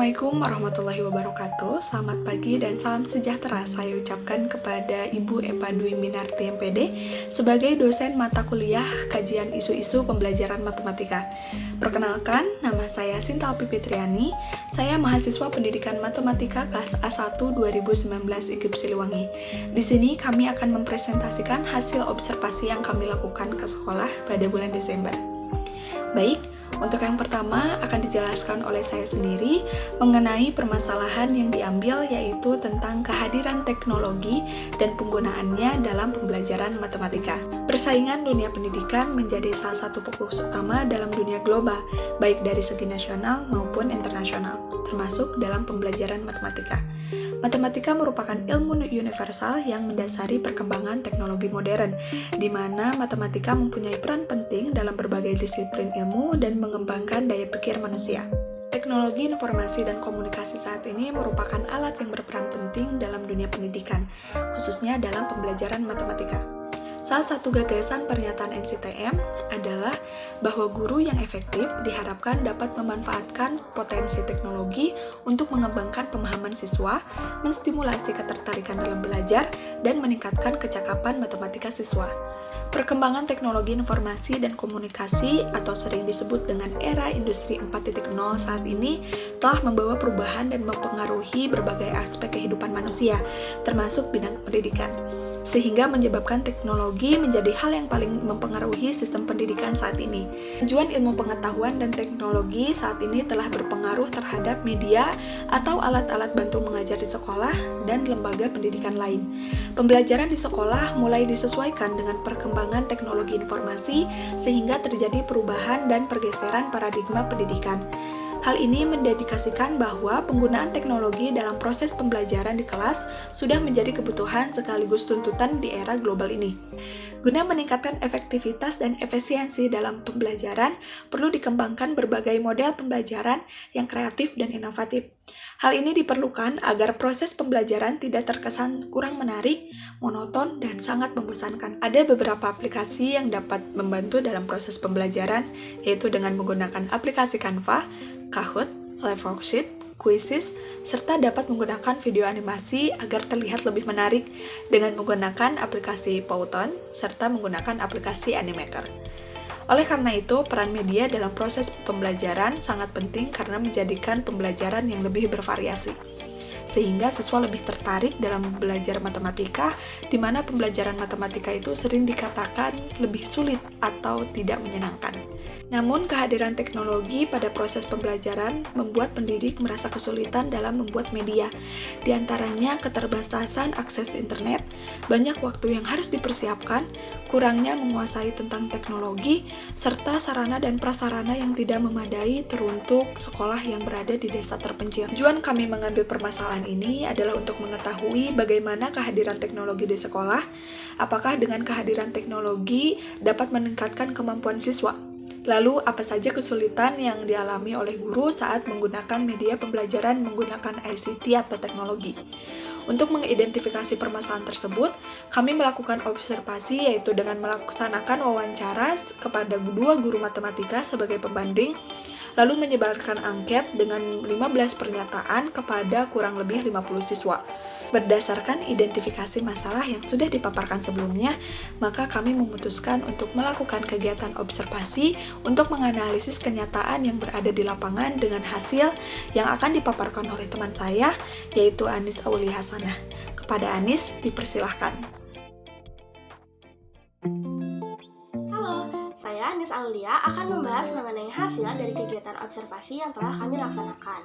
Assalamualaikum warahmatullahi wabarakatuh. Selamat pagi dan salam sejahtera saya ucapkan kepada Ibu Epa Dwi Minarti MPD sebagai dosen mata kuliah kajian isu-isu pembelajaran matematika. Perkenalkan, nama saya Sinta Alpi Fitriani. Saya mahasiswa pendidikan matematika kelas A1 2019 IKIP Siliwangi. Di sini kami akan mempresentasikan hasil observasi yang kami lakukan ke sekolah pada bulan Desember. Baik, untuk yang pertama akan dijelaskan oleh saya sendiri mengenai permasalahan yang diambil, yaitu tentang kehadiran teknologi dan penggunaannya dalam pembelajaran matematika. Persaingan dunia pendidikan menjadi salah satu fokus utama dalam dunia global, baik dari segi nasional maupun internasional, termasuk dalam pembelajaran matematika. Matematika merupakan ilmu universal yang mendasari perkembangan teknologi modern, di mana matematika mempunyai peran penting dalam berbagai disiplin ilmu dan mengembangkan daya pikir manusia. Teknologi informasi dan komunikasi saat ini merupakan alat yang berperan penting dalam dunia pendidikan, khususnya dalam pembelajaran matematika. Salah satu gagasan pernyataan NCTM adalah bahwa guru yang efektif diharapkan dapat memanfaatkan potensi teknologi untuk mengembangkan pemahaman siswa, menstimulasi ketertarikan dalam belajar, dan meningkatkan kecakapan matematika siswa. Perkembangan teknologi informasi dan komunikasi atau sering disebut dengan era industri 4.0 saat ini telah membawa perubahan dan mempengaruhi berbagai aspek kehidupan manusia, termasuk bidang pendidikan, sehingga menyebabkan teknologi menjadi hal yang paling mempengaruhi sistem pendidikan saat ini. Kemajuan ilmu pengetahuan dan teknologi saat ini telah berpengaruh terhadap media atau alat-alat bantu mengajar di sekolah dan lembaga pendidikan lain. Pembelajaran di sekolah mulai disesuaikan dengan perkembangan teknologi informasi sehingga terjadi perubahan dan pergeseran paradigma pendidikan. Hal ini mendedikasikan bahwa penggunaan teknologi dalam proses pembelajaran di kelas sudah menjadi kebutuhan sekaligus tuntutan di era global ini. Guna meningkatkan efektivitas dan efisiensi dalam pembelajaran, perlu dikembangkan berbagai model pembelajaran yang kreatif dan inovatif. Hal ini diperlukan agar proses pembelajaran tidak terkesan kurang menarik, monoton, dan sangat membosankan. Ada beberapa aplikasi yang dapat membantu dalam proses pembelajaran, yaitu dengan menggunakan aplikasi Canva, Kahoot, Live Worksheet, Quizzes, serta dapat menggunakan video animasi agar terlihat lebih menarik dengan menggunakan aplikasi Powtoon, serta menggunakan aplikasi Animaker. Oleh karena itu, peran media dalam proses pembelajaran sangat penting karena menjadikan pembelajaran yang lebih bervariasi, sehingga siswa lebih tertarik dalam belajar matematika, di mana pembelajaran matematika itu sering dikatakan lebih sulit atau tidak menyenangkan. Namun, kehadiran teknologi pada proses pembelajaran membuat pendidik merasa kesulitan dalam membuat media. Di antaranya keterbatasan akses internet, banyak waktu yang harus dipersiapkan, kurangnya menguasai tentang teknologi, serta sarana dan prasarana yang tidak memadai teruntuk sekolah yang berada di desa terpencil. Tujuan kami mengambil permasalahan ini adalah untuk mengetahui bagaimana kehadiran teknologi di sekolah, apakah dengan kehadiran teknologi dapat meningkatkan kemampuan siswa. Lalu, apa saja kesulitan yang dialami oleh guru saat menggunakan media pembelajaran menggunakan ICT atau teknologi? Untuk mengidentifikasi permasalahan tersebut, kami melakukan observasi, yaitu dengan melaksanakan wawancara kepada dua guru matematika sebagai pembanding, lalu menyebarkan angket dengan 15 pernyataan kepada kurang lebih 50 siswa. Berdasarkan identifikasi masalah yang sudah dipaparkan sebelumnya, maka kami memutuskan untuk melakukan kegiatan observasi untuk menganalisis kenyataan yang berada di lapangan dengan hasil yang akan dipaparkan oleh teman saya, yaitu Anis Aulia Hasanah. Kepada Anis, dipersilahkan. Saya, Anis Aulia, akan membahas mengenai hasil dari kegiatan observasi yang telah kami laksanakan.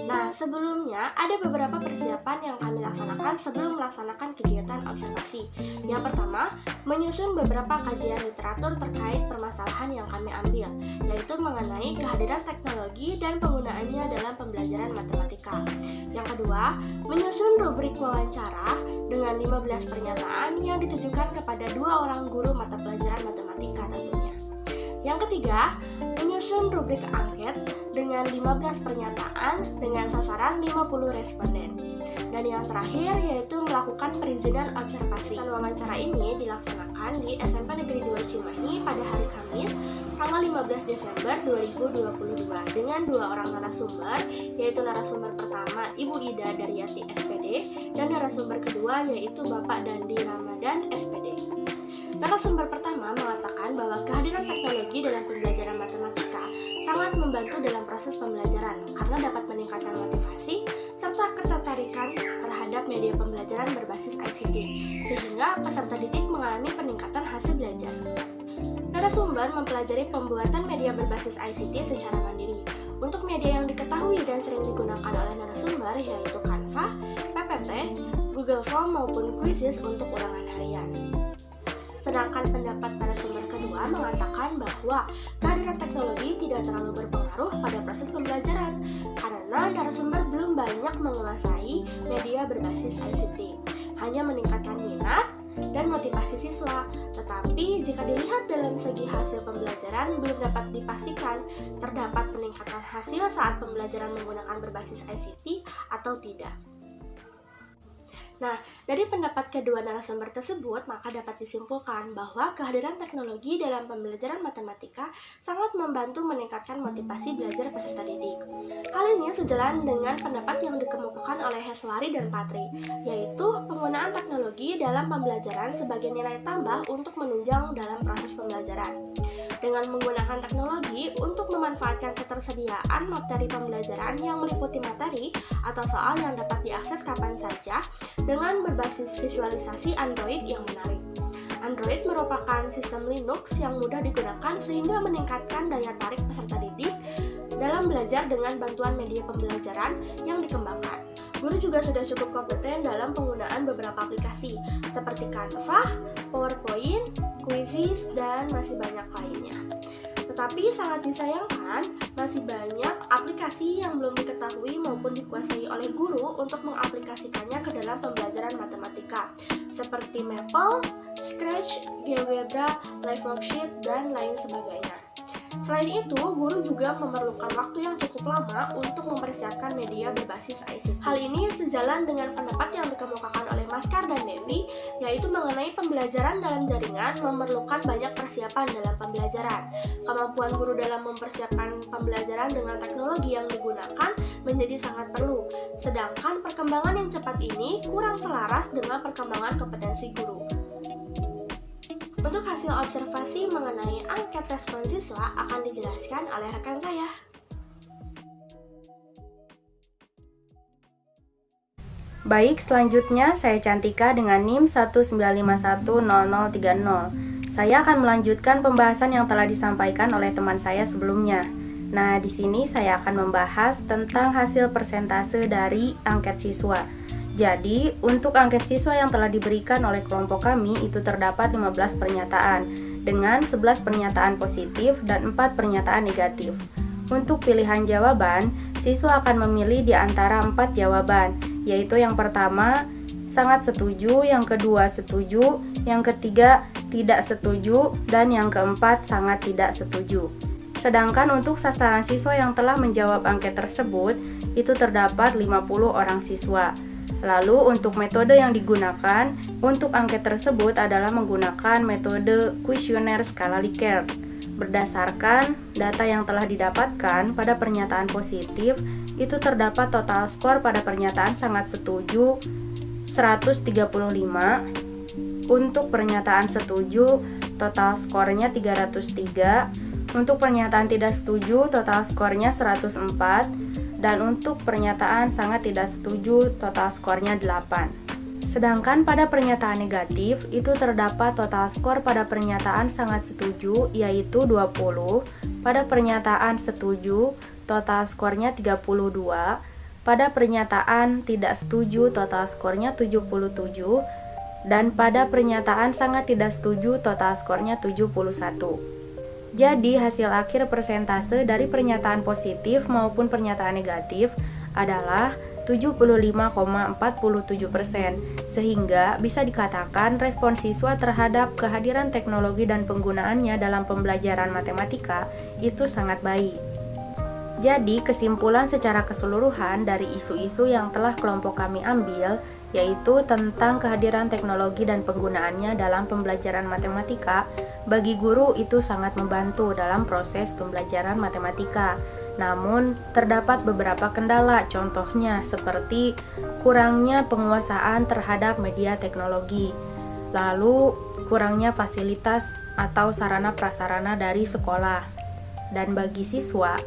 Nah, sebelumnya ada beberapa persiapan yang kami laksanakan sebelum melaksanakan kegiatan observasi. Yang pertama, menyusun beberapa kajian literatur terkait permasalahan yang kami ambil, yaitu mengenai kehadiran teknologi dan penggunaannya dalam pembelajaran matematika. Yang kedua, menyusun rubrik wawancara dengan 15 pernyataan yang ditujukan kepada 2 orang guru mata pelajaran matematika tentunya. Yang ketiga, menyusun rubrik angket dengan 15 pernyataan dengan sasaran 50 responden. Dan yang terakhir yaitu melakukan perizinan observasi. Dan wawancara ini dilaksanakan di SMP Negeri 2 Cimahi pada hari Kamis tanggal 15 Desember 2022 dengan 2 orang narasumber, yaitu narasumber pertama Ibu Ida Daryati SPD dan narasumber kedua yaitu Bapak Dandi Ramadan SPD. Narasumber pertama mengatakan bahwa kehadiran teknologi dalam pembelajaran matematika sangat membantu dalam proses pembelajaran karena dapat meningkatkan motivasi serta ketertarikan terhadap media pembelajaran berbasis ICT, sehingga peserta didik mengalami peningkatan hasil belajar. Narasumber mempelajari pembuatan media berbasis ICT secara mandiri. Untuk media yang diketahui dan sering digunakan oleh narasumber yaitu Canva, PPT, Google Form maupun Quizzes untuk ulangan harian. Sedangkan pendapat narasumber kedua mengatakan bahwa kehadiran teknologi tidak terlalu berpengaruh pada proses pembelajaran karena narasumber belum banyak menguasai media berbasis ICT, hanya meningkatkan minat dan motivasi siswa. Tetapi jika dilihat dalam segi hasil pembelajaran belum dapat dipastikan terdapat peningkatan hasil saat pembelajaran menggunakan berbasis ICT atau tidak. Nah, dari pendapat kedua narasumber tersebut, maka dapat disimpulkan bahwa kehadiran teknologi dalam pembelajaran matematika sangat membantu meningkatkan motivasi belajar peserta didik. Hal ini sejalan dengan pendapat yang dikemukakan oleh Heslari dan Patri, yaitu penggunaan teknologi dalam pembelajaran sebagai nilai tambah untuk menunjang dalam proses pembelajaran. Dengan menggunakan teknologi untuk memanfaatkan ketersediaan materi pembelajaran yang meliputi materi atau soal yang dapat diakses kapan saja dengan berbasis visualisasi Android yang menarik. Android merupakan sistem Linux yang mudah digunakan sehingga meningkatkan daya tarik peserta didik dalam belajar dengan bantuan media pembelajaran yang dikembangkan. Guru juga sudah cukup kompeten dalam penggunaan beberapa aplikasi seperti Canva, PowerPoint, Quizzes, dan masih banyak lainnya. Tetapi sangat disayangkan, masih banyak aplikasi yang belum diketahui maupun dikuasai oleh guru untuk mengaplikasikannya ke dalam pembelajaran matematika, seperti Maple, Scratch, GeoGebra, Live Worksheet, dan lain sebagainya. Selain itu, guru juga memerlukan waktu yang cukup lama untuk mempersiapkan media berbasis ICT. Hal ini sejalan dengan pendapat yang dikemukakan oleh Maskar dan Dewi, yaitu mengenai pembelajaran dalam jaringan memerlukan banyak persiapan dalam pembelajaran. Kemampuan guru dalam mempersiapkan pembelajaran dengan teknologi yang digunakan menjadi sangat perlu, sedangkan perkembangan yang cepat ini kurang selaras dengan perkembangan kompetensi guru. Untuk hasil observasi mengenai angket respon siswa akan dijelaskan oleh rekan saya. Baik, selanjutnya saya Cantika dengan NIM 195100030. Saya akan melanjutkan pembahasan yang telah disampaikan oleh teman saya sebelumnya. Nah, di sini saya akan membahas tentang hasil persentase dari angket siswa. Jadi, untuk angket siswa yang telah diberikan oleh kelompok kami itu terdapat 15 pernyataan dengan 11 pernyataan positif dan 4 pernyataan negatif. Untuk pilihan jawaban, siswa akan memilih di antara 4 jawaban, yaitu yang pertama, sangat setuju, yang kedua setuju, yang ketiga tidak setuju, dan yang keempat sangat tidak setuju. Sedangkan untuk sasaran siswa yang telah menjawab angket tersebut, itu terdapat 50 orang siswa. Lalu untuk metode yang digunakan untuk angket tersebut adalah menggunakan metode kuesioner skala Likert. Berdasarkan data yang telah didapatkan pada pernyataan positif, itu terdapat total skor pada pernyataan sangat setuju 135. Untuk pernyataan setuju, total skornya 303. Untuk pernyataan tidak setuju, total skornya 104. Dan untuk pernyataan sangat tidak setuju, total skornya 8. Sedangkan pada pernyataan negatif, itu terdapat total skor pada pernyataan sangat setuju, yaitu 20. Pada pernyataan setuju, total skornya 32. Pada pernyataan tidak setuju, total skornya 77. Dan pada pernyataan sangat tidak setuju, total skornya 71. Jadi, hasil akhir persentase dari pernyataan positif maupun pernyataan negatif adalah 75,47%, sehingga bisa dikatakan respon siswa terhadap kehadiran teknologi dan penggunaannya dalam pembelajaran matematika itu sangat baik. Jadi, kesimpulan secara keseluruhan dari isu-isu yang telah kelompok kami ambil, yaitu tentang kehadiran teknologi dan penggunaannya dalam pembelajaran matematika, bagi guru itu sangat membantu dalam proses pembelajaran matematika. Namun, terdapat beberapa kendala, contohnya seperti kurangnya penguasaan terhadap media teknologi, lalu kurangnya fasilitas atau sarana-prasarana dari sekolah. Dan bagi siswa,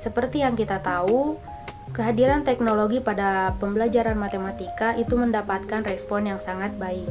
seperti yang kita tahu, kehadiran teknologi pada pembelajaran matematika itu mendapatkan respon yang sangat baik.